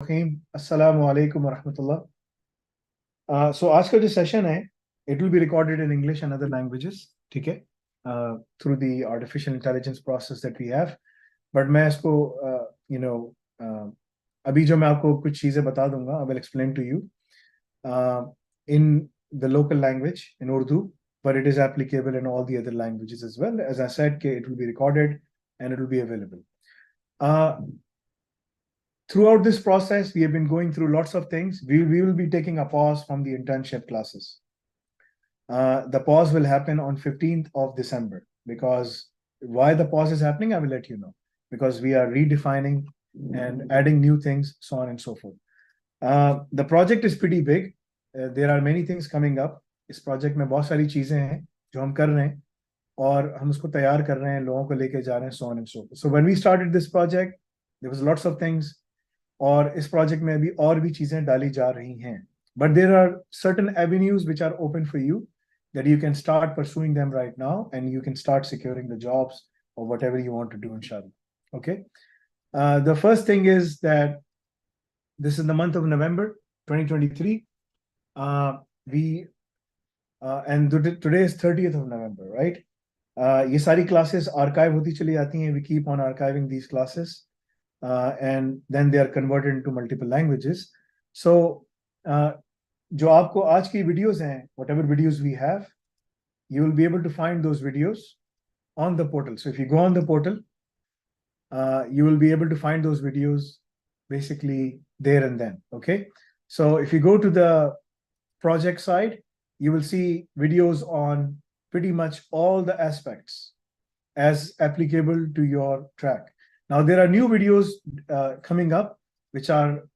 Assalamu alaikum wa rahmatullah. So आज का जो सेशन है, it will be recorded in English and other languages, ठीक है? Through the artificial intelligence process that we have. But मैं इसको, अभी जो मैं आपको कुछ चीजें बता दूंगा, I will explain to you in the local language in Urdu, but it is applicable in all the other languages as well. As I said, it will be recorded and it will be available. Throughout this process, we have been going through lots of things. We will be taking a pause from the internship classes. The pause will happen on 15th of December because why the pause is happening, I will let you know. Because we are redefining and adding new things, so on and so forth. The project is pretty big. There are many things coming up. इस project में बहुत सारी चीजें हैं जो हम कर रहे हैं और हम उसको तैयार कर रहे हैं, लोगों को लेके जा रहे हैं, so on and so forth. So when we started this project, there was lots of things. और इस प्रोजेक्ट में अभी और भी चीजें डाली जा रही हैं, but there are certain avenues which are open for you that you can start pursuing them right now and you can start securing the jobs or whatever you want to do, inshallah. Okay. The first thing is that this is the month of November 2023. And today is 30th of November, right? ये सारी classes archive होती चली जाती हैं. We keep on archiving these classes. And then they are converted into multiple languages. So, जो आपको आज की videos हैं, whatever videos we have, you will be able to find those videos on the portal. So if you go on the portal, you will be able to find those videos basically there and then. Okay. So if you go to the project side, you will see videos on pretty much all the aspects as applicable to your track. Now, there are new videos coming up, which are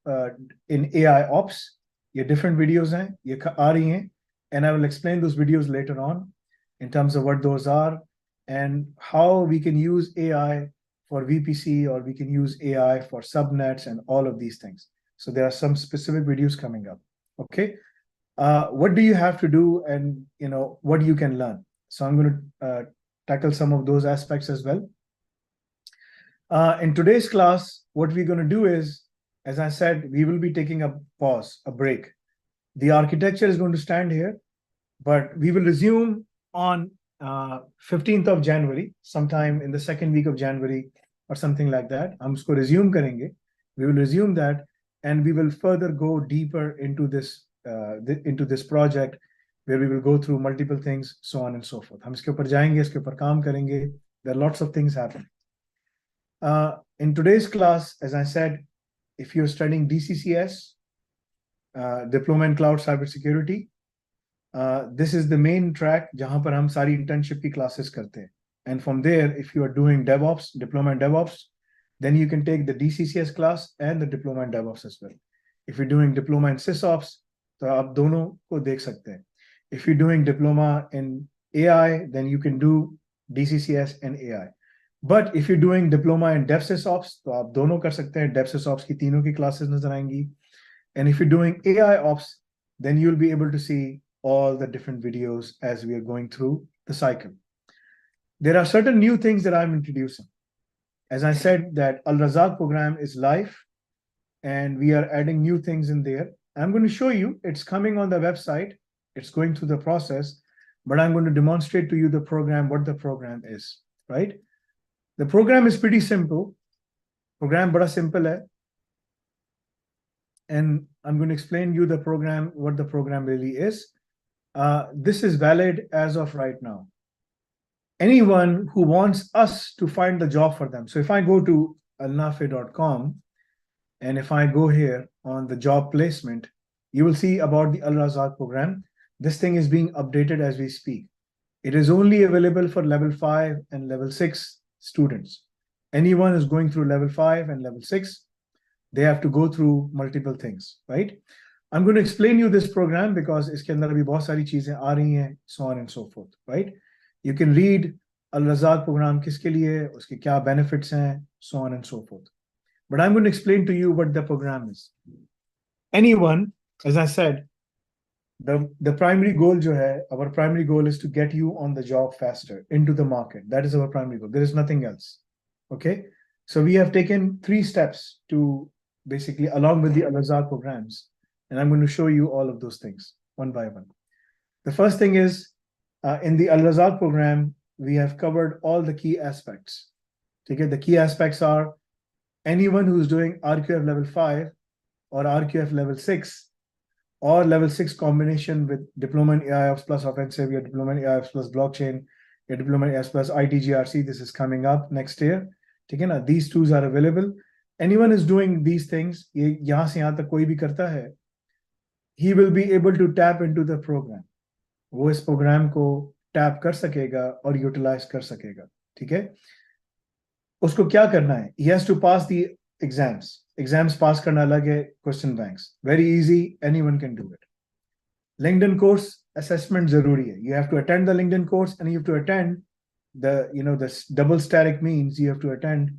in AI Ops. ये different videos हैं, ये आ रही हैं, and I will explain those videos later on in terms of what those are and how we can use AI for VPC or we can use AI for subnets and all of these things. So there are some specific videos coming up. Okay, what do you have to do, and what you can learn? So I'm going to tackle some of those aspects as well. In today's class, what we're going to do is, as I said, we will be taking a pause, a break. The architecture is going to stand here, but we will resume on 15th of January, sometime in the second week of January or something like that. हम उसको resume करेंगे. We will resume that, and we will further go deeper into this project, where we will go through multiple things, so on and so forth. हम इसके ऊपर जाएंगे, इसके ऊपर काम करेंगे. There are lots of things happening. In today's class, as I said, if you're studying DCCS, Diploma in Cloud Cybersecurity, this is the main track जहाँ पर हम सारी internship की classes करते हैं. And from there, if you are doing DevOps, Diploma in DevOps, then you can take the DCCS class and the Diploma in DevOps as well. If you're doing Diploma in SysOps, तो आप दोनों को देख सकते हैं. If you're doing Diploma in AI, then you can do DCCS and AI. But if you're doing diploma in DevSysOps, तो आप दोनों कर सकते हैं. DevSysOps की तीनों की classes नजर आएंगी. And if you're doing AI Ops, then you'll be able to see all the different videos as we are going through the cycle. There are certain new things that I'm introducing. As I said, that Razak program is live, and we are adding new things in there. I'm going to show you. It's coming on the website. It's going through the process, but I'm going to demonstrate to you the program, what the program is, right? The program is pretty simple. Program bada simple hai. And I'm going to explain you the program, what the program really is. This is valid as of right now. Anyone who wants us to find the job for them. So if I go to alnafe.com, and if I go here on the job placement, you will see about the Al Razak program. This thing is being updated as we speak. It is only available for level 5 and level 6 students. Anyone who's going through level 5 and level 6, they have to go through multiple things, right? I'm going to explain you this program because इसके अंदर अभी बहुत सारी चीजें आ रही हैं, so on and so forth, right? You can read Al Razak program किसके लिए, उसके क्या benefits हैं, so on and so forth. But I'm going to explain to you what the program is. Anyone, as I said, the primary goal जो है, our primary goal is to get you on the job faster, into the market. That is our primary goal. There is nothing else. Okay. So we have taken 3 steps to basically along with the razak programs, and I'm going to show you all of those things one by one. The first thing is in the razak program, we have covered all the key aspects. Okay, the key aspects are anyone who's doing RQF level 5 or RQF level 6 or level 6 combination with diploma in AIOps plus offensive, your diploma in AIOps plus blockchain, your diploma in AIOps plus ITGRC. This is coming up next year. Okay, na? These tools are available. Anyone is doing these things, yahan se yahan tak koi bhi karta hai, he will be able to tap into the program. वो इस programme को tap कर सकेगा और utilise कर सकेगा. ठीक है, उसको क्या करना है? He has to pass the exams पास करना अलग है, question banks very easy, anyone can do it. LinkedIn course assessment जरूरी है. You have to attend the LinkedIn course and you have to attend the double static means you have to attend.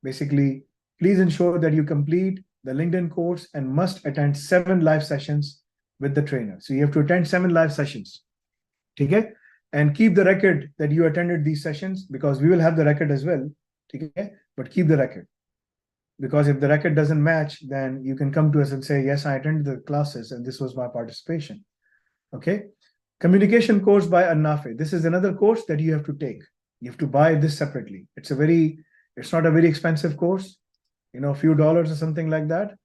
Basically, please ensure that you complete the LinkedIn course and must attend 7 live sessions with the trainer. So you have to attend 7 live sessions. Okay? And keep the record that you attended these sessions, because we will have the record as well. Okay? But keep the record. Because if the record doesn't match, then you can come to us and say, yes, I attended the classes and this was my participation. Okay? Communication course by Annafe. This is another course that you have to take. You have to buy this separately. It's not a very expensive course, a few dollars or something like that,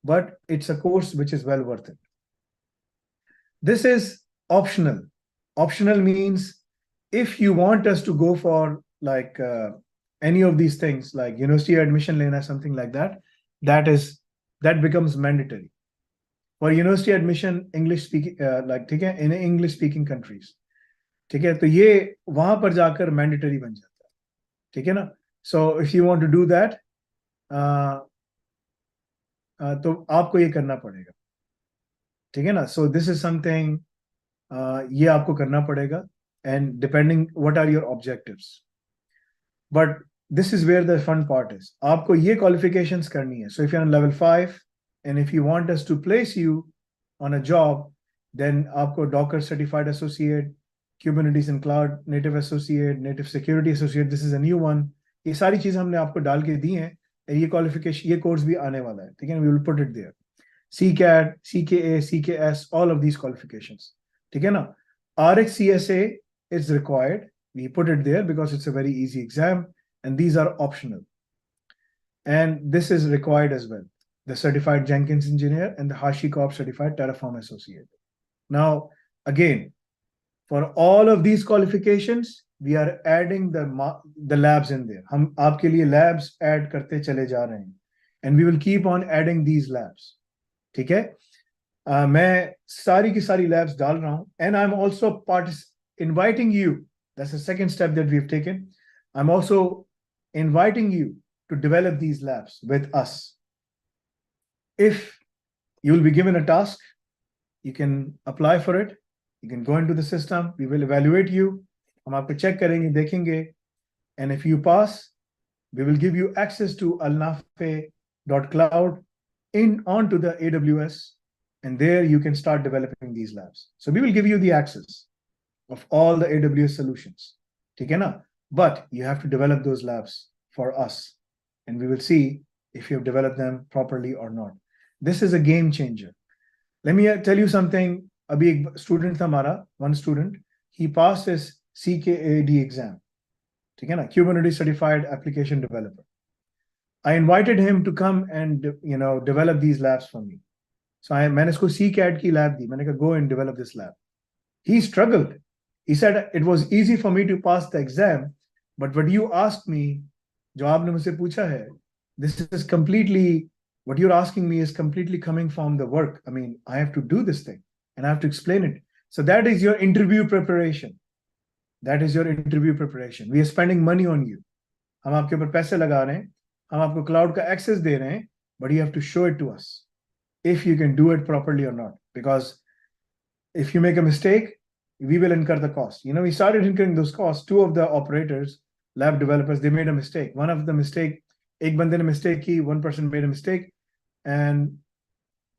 but it's a course which is well worth it. This is optional. Optional means if you want us to go for like any of these things, like university admission lena, something like that, that becomes mandatory. For university admission, English speaking, in English speaking countries, ठीक है, तो ये वहां पर जाकर mandatory बन जाता है, ठीक है ना? So if you want to do that, तो आपको ये करना पड़ेगा, ठीक है ना? So this is something ये आपको करना पड़ेगा, and depending what are your objectives. But this is where the fun part is. आपको ये qualifications करनी है. So if you're on level 5 and if you want us to place you on a job, then आपको Docker certified associate, Kubernetes and cloud native associate, native security associate, this is a new one. ये सारी चीजें हमने आपको डाल के दी हैं. ये qualification, ये course भी आने वाला है, ठीक है? We will put it there. CCAT, CKA, CKS, all of these qualifications, ठीक है ना? RxCSA is required. We put it there because it's a very easy exam, and these are optional. And this is required as well. The certified Jenkins engineer and the HashiCorp certified Terraform associate. Now, again, for all of these qualifications, we are adding the labs in there. हम आपके लिए labs add करते चले जा रहे हैं, and we will keep on adding these labs. ठीक है? मैं सारी की सारी labs डाल रहा हूँ, and I'm also inviting you. That's the second step that we've taken. I'm also inviting you to develop these labs with us. If you will be given a task, you can apply for it. You can go into the system. We will evaluate you. हम आपको check करेंगे, देखेंगे. And if you pass, we will give you access to alnafe.cloud onto the AWS. And there you can start developing these labs. So we will give you the access of all the AWS solutions. ठीक है ना? But you have to develop those labs for us. And we will see if you have developed them properly or not. This is a game changer. Let me tell you something. अभी एक student था हमारा, one student, he passed his CKAD exam. ठीक है ना? Kubernetes certified application developer. I invited him to come and develop these labs for me. So मैंने इसको CCAD की lab दी. मैंने कहा go and develop this lab. He struggled. He said it was easy for me to pass the exam, but what you asked me, जो आपने मुझसे पूछा है, this is completely, what you're asking me is completely coming from the work. I mean, I have to do this thing and I have to explain it. So that is your interview preparation. That is your interview preparation. We are spending money on you. हम आपके ऊपर पैसे लगा रहे हैं, हम आपको cloud का access दे रहे हैं, but you have to show it to us if you can do it properly or not. Because if you make a mistake, we will incur the cost. We started incurring those costs. 2 of the operators, lab developers, they made a mistake. One of the mistake, एक बंदे ने mistake की, one person made a mistake, and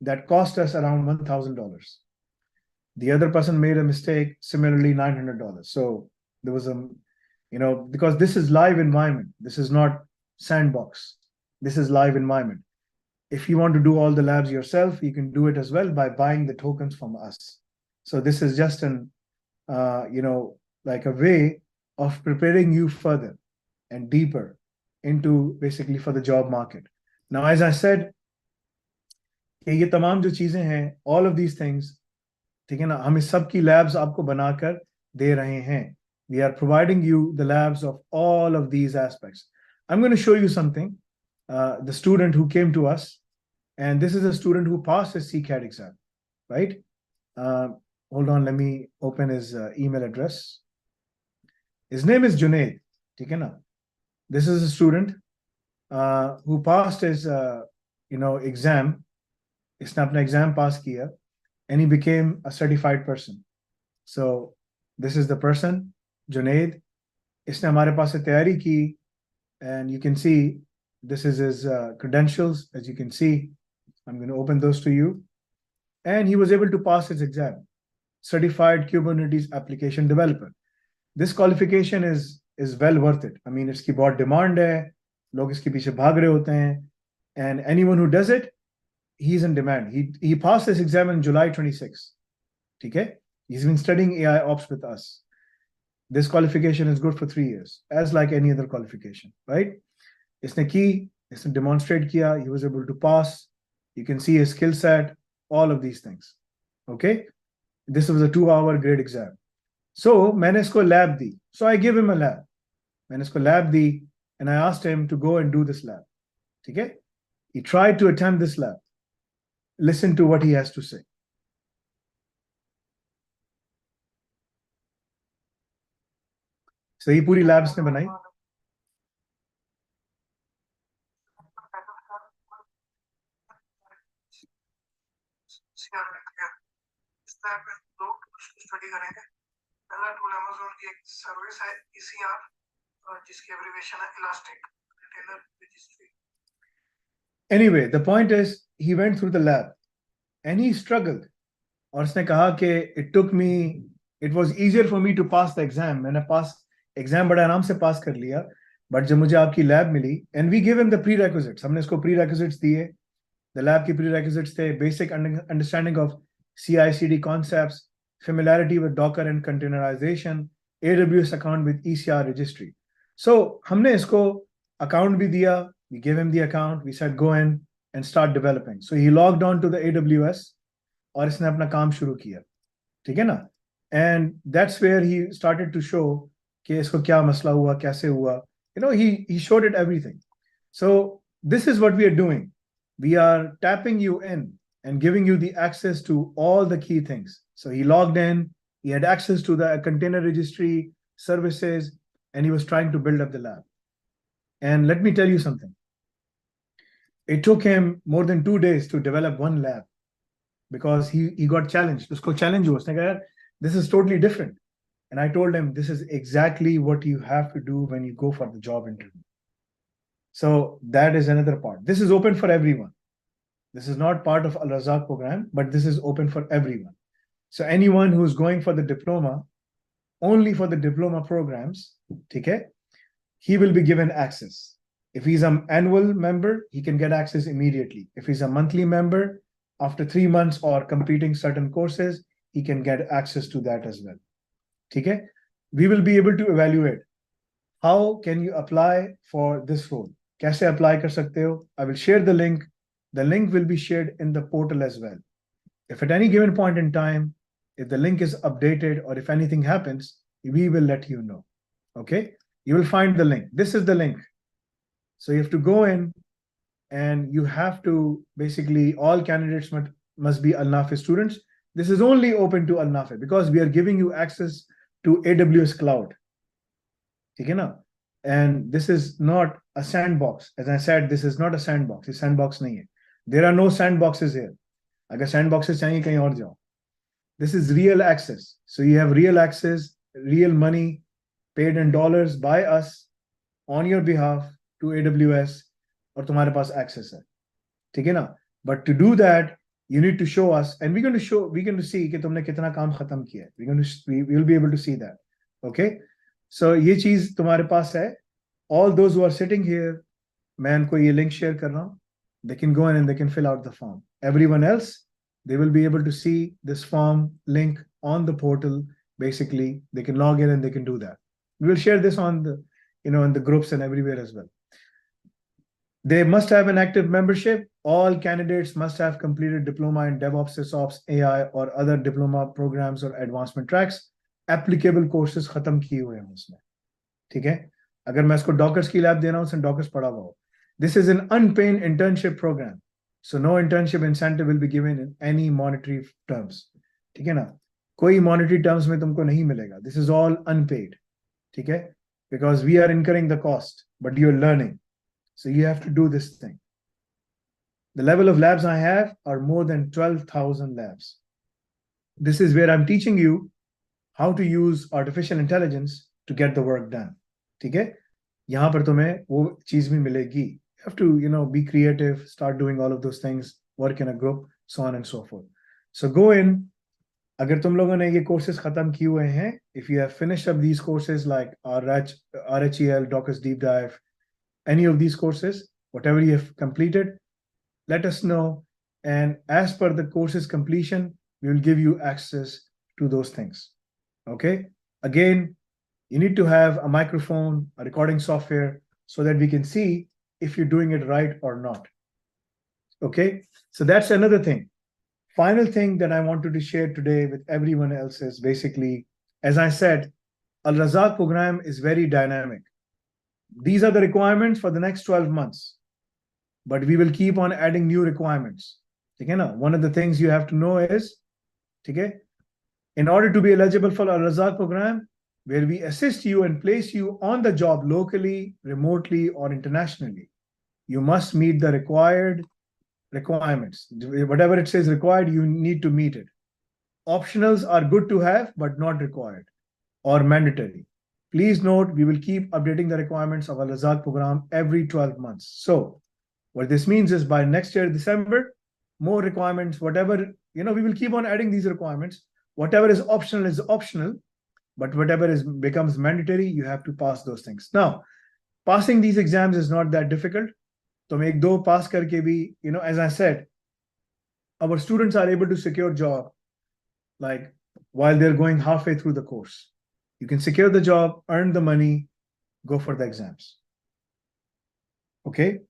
that cost us around $1,000. The other person made a mistake, similarly $900. So there was because this is live environment. This is not sandbox. This is live environment. If you want to do all the labs yourself, you can do it as well by buying the tokens from us. So this is just an, like a way of preparing you further and deeper into basically for the job market. Now, as I said, कि ये तमाम जो चीजें हैं, all of these things, ठीक है ना, हम इस सब की labs आपको बनाकर दे रहे हैं. We are providing you the labs of all of these aspects. I'm going to show you something. The student who came to us, and this is a student who passed his CCAT exam, right? Hold on, let me open his email address. His name is Junaid, ठीक है ना? This is a student who passed his, exam. इसने अपना exam pass किया, and he became a certified person. So this is the person, Junaid. इसने हमारे पास से तैयारी की, and you can see this is his credentials. As you can see, I'm going to open those to you. And he was able to pass his exam. Certified Kubernetes application developer. This qualification is well worth it. I mean, इसकी बहुत demand है, लोग इसके पीछे भाग रहे होते हैं, and anyone who does it, he's in demand. He passed this exam in July 26. Okay? He's been studying AI ops with us. This qualification is good for 3 years, as like any other qualification, right? इसने demonstrate किया, he was able to pass. You can see his skill set, all of these things. Okay? This was a 2-hour grade exam. So मैंने इसको lab the. So I give him a lab. मैंने इसको lab the, and I asked him to go and do this lab. ठीक है? He tried to attempt this lab. Listen to what he has to say. So ये पूरी labs ने बनाई. Study करेंगे. पहला टूल Amazon की एक सर्विस है ECR, जिसकी एब्रिविएशन है elastic retailer registry. Anyway, the point is he went through the lab and he struggled. और उसने कहा कि it was easier for me to pass the exam. मैंने exam बड़ा आराम से pass कर लिया, but जब मुझे आपकी lab milli, and we give him the prerequisites. हमने इसको prerequisites दिए. The lab की prerequisites थे basic understanding of CI/CD concepts, familiarity with Docker and containerization, AWS account with ECR registry. So हमने इसको account भी दिया. We gave him the account. We said go in and start developing. So he logged on to the AWS और इसने अपना काम शुरू किया. ठीक है ना? And that's where he started to show कि इसको क्या मसला हुआ, कैसे हुआ. He showed it everything. So this is what we are doing. We are tapping you in and giving you the access to all the key things. So he logged in, he had access to the container registry services, and he was trying to build up the lab. And let me tell you something. It took him more than 2 days to develop one lab because he got challenged. Usko challenge hua. Usne kaha, this is totally different. And I told him, this is exactly what you have to do when you go for the job interview. So that is another part. This is open for everyone. This is not part of Al-Razak program, but this is open for everyone. So anyone who's going for the diploma, only for the diploma programs, okay, he will be given access. If he's an annual member, he can get access immediately. If he's a monthly member, after 3 months or completing certain courses, he can get access to that as well. Okay? We will be able to evaluate how can you apply for this role. कैसे apply कर सकते हो? I will share the link. The link will be shared in the portal as well. If at any given point in time, if the link is updated or if anything happens, we will let you know. Okay? You will find the link. This is the link. So you have to go in and you have to basically, all candidates must be Al-Nafi students. This is only open to Al-Nafi because we are giving you access to AWS cloud. Okay, na? And this is not a sandbox. As I said, this is not a sandbox. It's sandbox nahi hai. There are no sandboxes here. Agar sandboxes chahiye kahin aur jao. This is real access. So you have real access, real money paid in dollars by us on your behalf to AWS और तुम्हारे पास access है. ठीक है ना? But to do that, you need to show us, and we're going to see कि तुमने कितना काम खत्म किया है. We will be able to see that. Okay? So ये चीज तुम्हारे पास है. All those who are sitting here, मैं इनको ये link share कर रहा हूँ. they can go in and they can fill out the form. Everyone else, they will be able to see this form link on the portal. Basically, they can log in and they can do that. We will share this on the, in the groups and everywhere as well. They must have an active membership. All candidates must have completed diploma in DevOps, SysOps, AI, or other diploma programs or advancement tracks. Applicable courses खत्म किए हुए हैं उसमें, ठीक है? अगर मैं इसको डॉकर्स की लैब दे रहा हूँ, उसने डॉकर्स पढ़ा हुआ हो. This is an unpaid internship program, so no internship incentive will be given in any monetary terms. ठीक है ना? कोई monetary terms में तुमको नहीं मिलेगा. This is all unpaid. ठीक है? Because we are incurring the cost, but you're learning. So you have to do this thing. The level of labs I have are more than 12,000 labs. This is where I'm teaching you how to use artificial intelligence to get the work done. ठीक है? यहाँ पर तुम्हें वो चीज भी मिलेगी. You have to, be creative, start doing all of those things, work in a group, so on and so forth. So go in. अगर तुम लोगों ने ये courses खत्म किए हुए हैं, if you have finished up these courses like RHEL, Docker's Deep Dive, any of these courses, whatever you have completed, let us know. And as per the course's completion, we will give you access to those things. Okay? Again, you need to have a microphone, a recording software, so that we can see if you're doing it right or not. Okay? So that's another thing. Final thing that I wanted to share today with everyone else is basically, as I said, Al-Razak program is very dynamic. These are the requirements for the next 12 months, but we will keep on adding new requirements. Okay, now, one of the things you have to know is, okay, in order to be eligible for Al-Razak program, where we assist you and place you on the job locally, remotely, or internationally, you must meet the required requirements. Whatever it says required, you need to meet it. Optionals are good to have, but not required or mandatory. Please note, we will keep updating the requirements of Al-Razak program every 12 months. So what this means is by next year, December, more requirements, whatever, we will keep on adding these requirements. Whatever is optional, but whatever becomes mandatory, you have to pass those things. Now, passing these exams is not that difficult. तुम एक दो pass करके भी, as I said, our students are able to secure job like while they're going halfway through the course. You can secure the job, earn the money, go for the exams. Okay?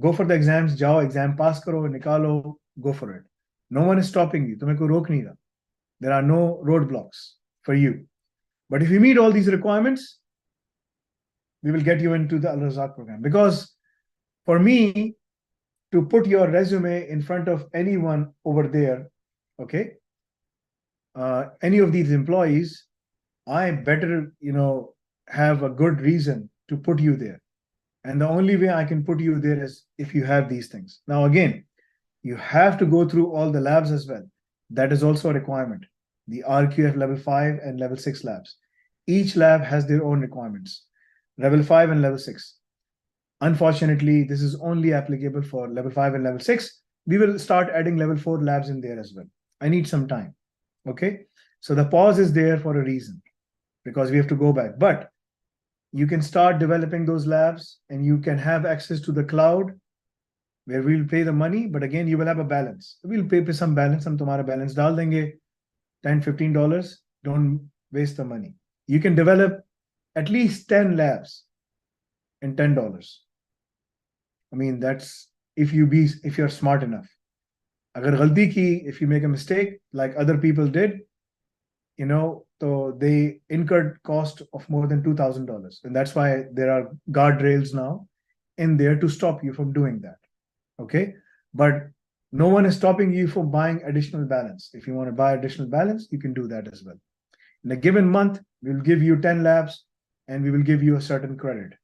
Go for the exams, जाओ exam pass करो, निकालो, go for it. No one is stopping you. तुम्हें कोई रोक नहीं रहा. There are no roadblocks for you. But if you meet all these requirements, we will get you into the Al-Razak program. Because for me to put your resume in front of anyone over there, okay, any of these employees, I better, have a good reason to put you there. And the only way I can put you there is if you have these things. Now, again, you have to go through all the labs as well. That is also a requirement. The RQF level 5 and level 6 labs. Each lab has their own requirements. Level 5 and level 6. Unfortunately, this is only applicable for level 5 and level 6. We will start adding level 4 labs in there as well. I need some time. Okay? So the pause is there for a reason, because we have to go back. But you can start developing those labs and you can have access to the cloud where we'll pay the money, but again, you will have a balance. We'll pay some balance. हम तुम्हारा balance डाल देंगे, $10, $15. Don't waste the money. You can develop at least 10 labs in $10. I mean, that's if you're smart enough. अगर गलती की, if you make a mistake like other people did, so they incurred cost of more than $2,000. And that's why there are guardrails now in there to stop you from doing that. Okay? But no one is stopping you from buying additional balance. If you want to buy additional balance, you can do that as well. In a given month, we'll give you 10 labs and we will give you a certain credit.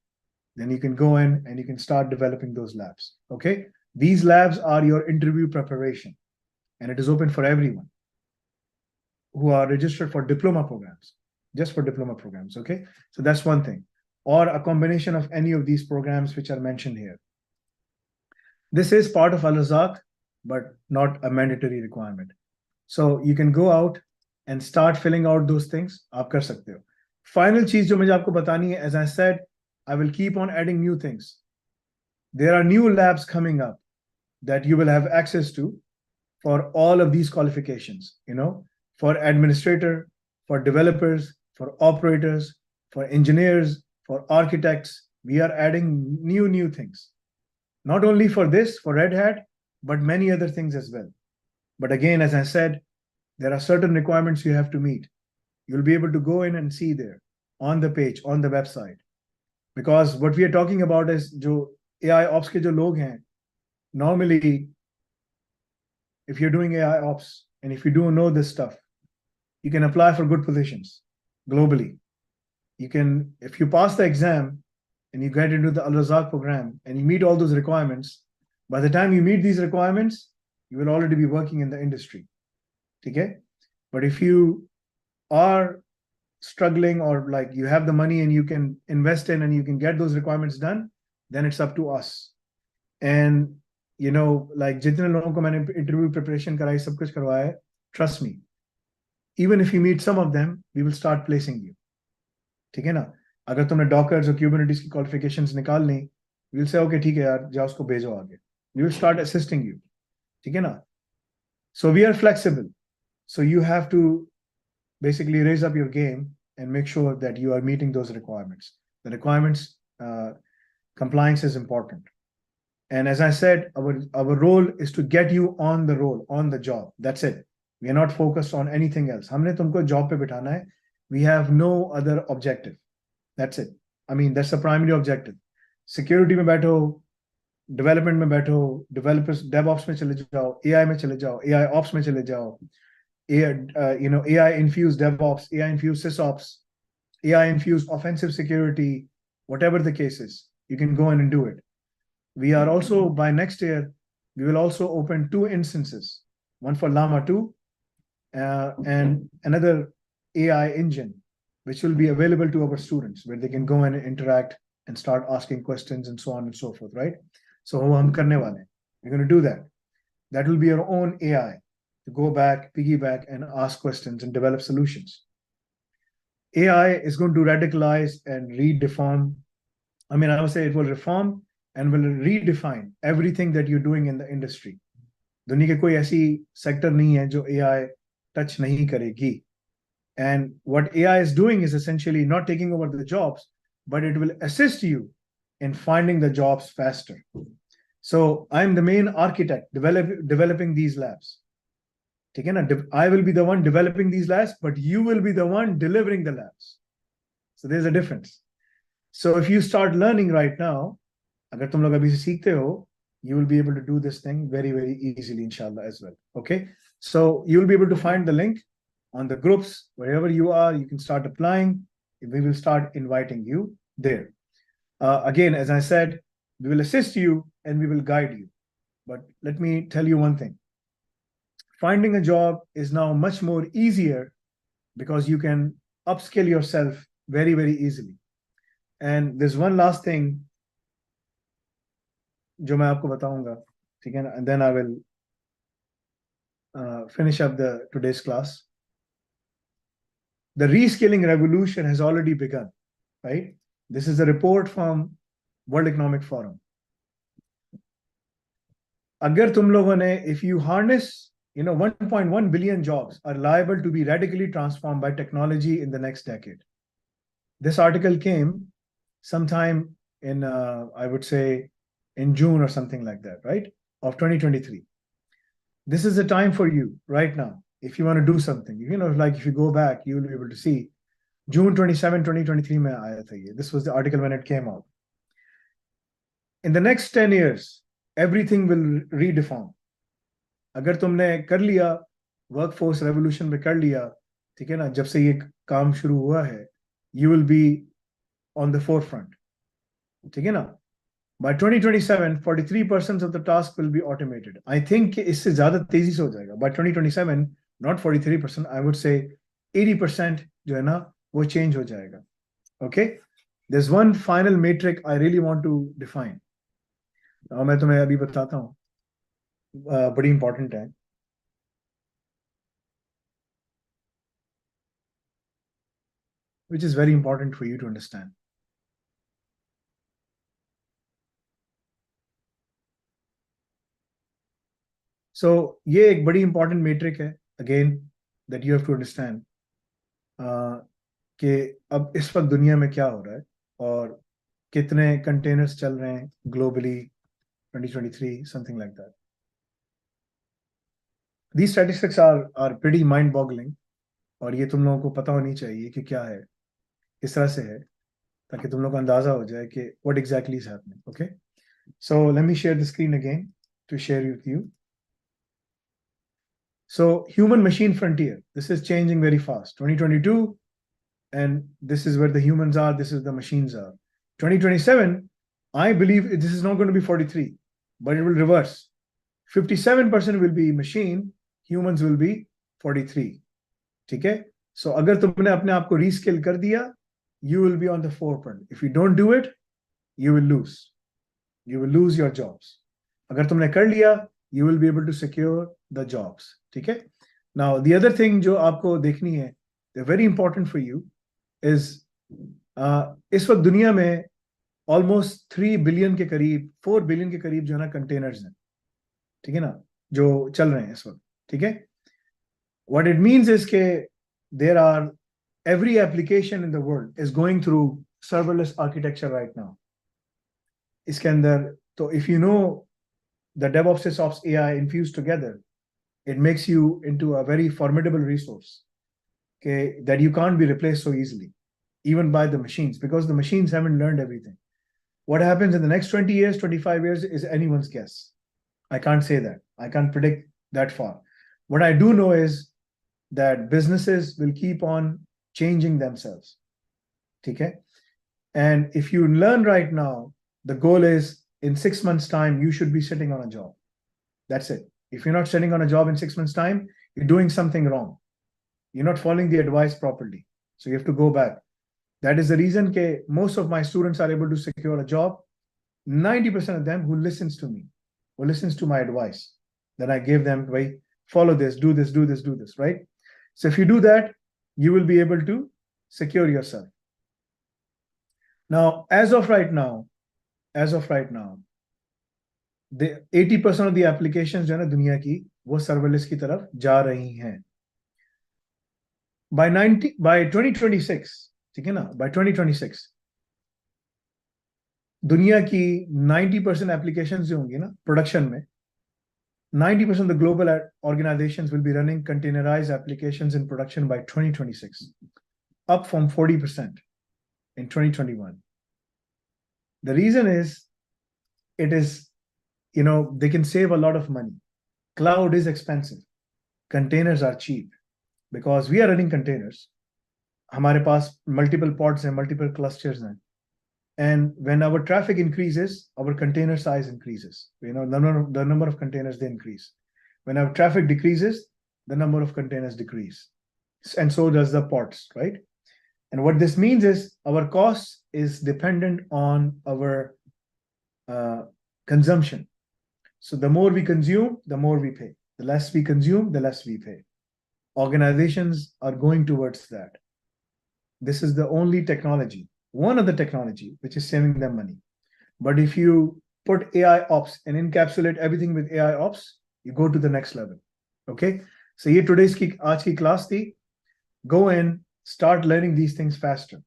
Then you can go in and you can start developing those labs. Okay? These labs are your interview preparation, and it is open for everyone who are registered for diploma programs, just for diploma programs. Okay? So that's one thing. Or a combination of any of these programs which are mentioned here. This is part of Al-Razak, but not a mandatory requirement. So you can go out and start filling out those things. आप कर सकते हो. Final चीज जो मुझे आपको बतानी है, as I said, I will keep on adding new things. There are new labs coming up. that you will have access to for all of these qualifications, for administrator, for developers, for operators, for engineers, for architects. We are adding new things, not only for this, for Red Hat, but many other things as well. But again, as I said, there are certain requirements you have to meet. You'll be able to go in and see there on the page, on the website. Because what we are talking about is jo AI ops ke jo log hain, normally, if you're doing AI ops and if you do know this stuff, you can apply for good positions globally. You can, if you pass the exam and you get into the razak program and you meet all those requirements, by the time you meet these requirements, you will already be working in the industry. Okay? But if you are struggling, or like you have the money and you can invest in and you can get those requirements done, then it's up to us. And like जितने लोगों को मैंने interview preparation कराई, सब कुछ करवाया है, trust me, even if you meet some of them, we will start placing you. ठीक है ना? अगर तुमने Dockers और Kubernetes की qualifications निकाल ली, we will say, okay, ठीक है यार, जाओ उसको भेजो आगे. We will start assisting you. ठीक है ना? So we are flexible. So you have to basically raise up your game and make sure that you are meeting those requirements. The requirements, compliance is important. And as I said, our role is to get you on the roll, on the job. That's it. We are not focused on anything else. हमने तुमको job पे बिठाना है. We have no other objective. That's it. I mean, that's the primary objective. Security में बैठो, development में बैठो, developers, DevOps में चले जाओ, AI में चले जाओ, AI Ops में चले जाओ, AI infused DevOps, AI infused SysOps, AI infused offensive security, whatever the case is, you can go in and do it. We are also, by next year, we will also open 2 instances, one for Llama 2 and another AI engine, which will be available to our students, where they can go and interact and start asking questions and so on and so forth, right? So hum karne wale. We're going to do that. That will be your own AI to go back, piggyback, and ask questions and develop solutions. AI is going to radicalize and redefine. I mean, I would say it will reform and will redefine everything that you're doing in the industry. दुनिया के कोई ऐसी sector नहीं है जो AI touch नहीं करेगी. And what AI is doing is essentially not taking over the jobs, but it will assist you in finding the jobs faster. So I'm the main architect developing these labs. I will be the one developing these labs, but you will be the one delivering the labs. So there's a difference. So if you start learning right now, अगर तुम लोग अभी से सीखते हो, you will be able to do this thing very, very easily, inshallah, as well. Okay? So you'll be able to find the link on the groups. Wherever you are, you can start applying. We will start inviting you there. Again, as I said, we will assist you and we will guide you. But let me tell you one thing. Finding a job is now much more easier because you can upskill yourself very, very easily. And there's one last thing जो मैं आपको बताऊंगा, ठीक है ना? And then I will finish up today's class. The reskilling revolution has already begun, right? This is a report from World Economic Forum. अगर तुम लोगों ने, if you harness, 1.1 billion jobs are liable to be radically transformed by technology in the next decade. This article came sometime in, I would say, in June or something like that, right? Of 2023. This is the time for you right now. If you want to do something, like if you go back, you will be able to see June 27, 2023 mein aaya tha ye. This was the article when it came out. In the next 10 years, everything will redefine. अगर तुमने कर लिया, workforce revolution में कर लिया, ठीक है ना? जब से ये काम शुरू हुआ है, you will be on the forefront. ठीक है ना? By 2027, 43% of the task will be automated. I think इससे ज़्यादा तेजी से हो जाएगा. By 2027, not 43%, I would say 80% जो है ना, वो change हो जाएगा. Okay? There's one final metric I really want to define. और मैं तुम्हें अभी बताता हूँ. बड़ी important है. Which is very important for you to understand. So ये एक बड़ी इंपॉर्टेंट मेट्रिक है again that you have to understand कि अब इस वक्त दुनिया में क्या हो रहा है और कितने कंटेनर्स चल रहे हैं globally 2023 something like that. These statistics are pretty mind boggling और ये तुम लोगों को पता होनी चाहिए कि क्या है, किस तरह से है, ताकि तुम लोग को अंदाजा हो जाए कि what exactly is happening. Okay, so let me share the screen again to share with you. So human machine frontier, this is changing very fast. 2022, and this is where the humans are, this is the machines are. 2027, I believe this is not going to be 43, but it will reverse. 57% will be machine, humans will be 43. ठीक है? So अगर तुमने अपने आप को reskill कर दिया, you will be on the forefront. If you don't do it, you will lose. You will lose your jobs. अगर तुमने कर लिया, you will be able to secure the jobs. ठीक है? Now the other thing जो आपको देखनी है, they're very important for you, is इस वक्त दुनिया में ऑलमोस्ट 3 बिलियन के करीब 4 बिलियन के करीब जो है ना कंटेनर्स हैं, ठीक है ना, जो चल रहे हैं इस वक्त. ठीक है? What it means is के there are every application in the world is going through serverless architecture right now. इसके अंदर तो if you know the DevOps SysOps AI infused together, it makes you into a very formidable resource, okay, that you can't be replaced so easily, even by the machines, because the machines haven't learned everything. What happens in the next 20 years, 25 years is anyone's guess. I can't say that. I can't predict that far. What I do know is that businesses will keep on changing themselves. Okay? And if you learn right now, the goal is in 6 months' time, you should be sitting on a job. That's it. If you're not sitting on a job in 6 months' time, you're doing something wrong. You're not following the advice properly. So you have to go back. That is the reason that most of my students are able to secure a job. 90% of them who listens to me, who listens to my advice that I gave them, right? Follow this, do this, do this, do this, right? So if you do that, you will be able to secure yourself. Now, as of right now, the 80% of the applications जो है ना दुनिया की वो serverless की तरफ जा रही हैं. By 2026, ठीक है ना, by 2026 दुनिया की 90% applications जो होंगी ना production में, 90% of the global organizations will be running containerized applications in production by 2026, up from 40% in 2021. The reason is, it is, they can save a lot of money. Cloud is expensive. Containers are cheap because we are running containers. हमारे पास multiple pods हैं, multiple clusters हैं. And when our traffic increases, our container size increases. The number of containers, they increase. When our traffic decreases, the number of containers decrease. And so does the pods, right? And what this means is our cost is dependent on our consumption. So the more we consume, the more we pay. The less we consume, the less we pay. Organizations are going towards that. This is the only technology, one of the technology, which is saving them money. But if you put AI ops and encapsulate everything with AI ops, you go to the next level. Okay? So ये today's आज की class थी. Go in, start learning these things faster.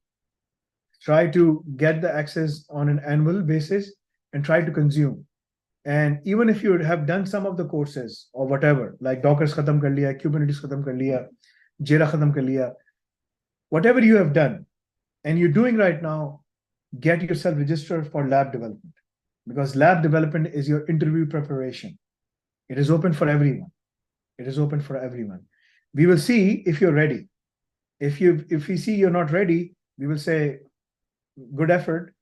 Try to get the access on an annual basis and try to consume. And even if you have done some of the courses or whatever, like Docker's khatam kar liya, Kubernetes khatam kar liya, Jira khatam kar liya, whatever you have done and you're doing right now, get yourself registered for lab development, because lab development is your interview preparation. It is open for everyone. It is open for everyone. We will see if you're ready. If we see you're not ready, we will say, good effort,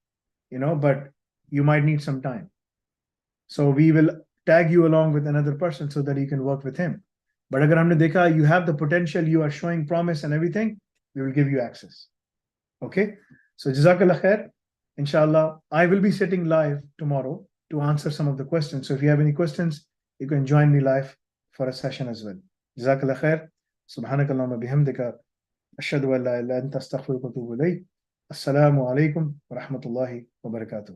but you might need some time. So we will tag you along with another person so that you can work with him. But agar humne dekha you have the potential, you are showing promise and everything, we will give you access. Okay? So Jazakallah khair. Inshallah, I will be sitting live tomorrow to answer some of the questions. So if you have any questions, you can join me live for a session as well. Jazakallah khair. Subhanakallahumma bihamdika. Ashhadu an la ilaha illa anta astaghfiruka wa atubu ilayk. Assalamu alaikum wa rahmatullahi wa barakatuh.